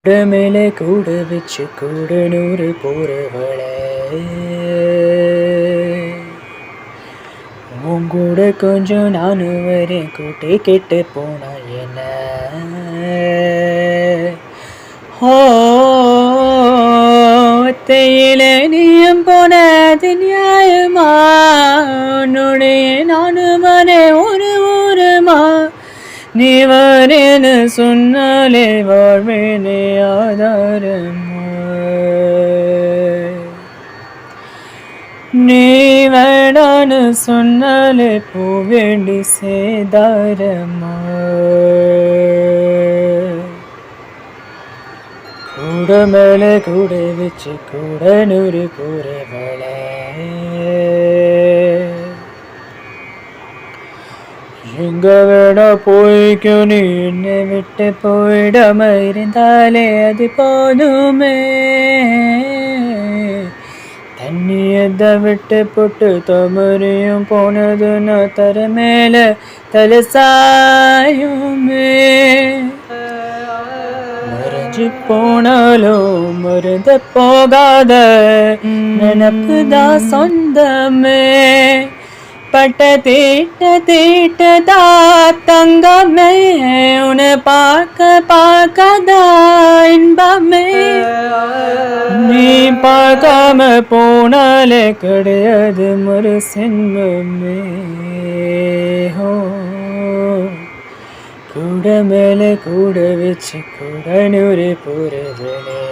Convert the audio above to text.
மேலே கூட வச்சு கூட நூறு போறவளே, உன் கூட கொஞ்சம் நானும் வரேன் கூட்டி கெட்டு போனா என்ன. ஓ ஒத்தையில நீயும் போனது நியாயமா, உன்னுடைய நானும் வரேன் ஒரு ஊருமா, நீ வரேன்னு சொன்னாலே வாழ்வேனே ஆதாரமா, நீ வேணான்னு சொன்னாலே போவேண்டி சேதாரமா. கூட மேல கூட வச்சு கூட நூறு போறவளே, எங்க வேணா போய்க்கோ, நீ என்னை விட்டு போயிடாம இருந்தாலே அது போதுமே. தண்ணி எத விட்டு போட்டு தமரியும் போனதுன்னா தர மேல தலசாயுமே. மறைஞ்சு போனாலும் மருந்த போகாத நினப்புதான் சொந்தமே. பட்ட தீட்டதா தங்கமே, உன்னை பார்க்கதா இன்பமே. நீ பார்க்காம போனாலே கிடையாது ஒரு சென்மமே. கூட மேல கூட வச்சு கூட நூறு போறவளே.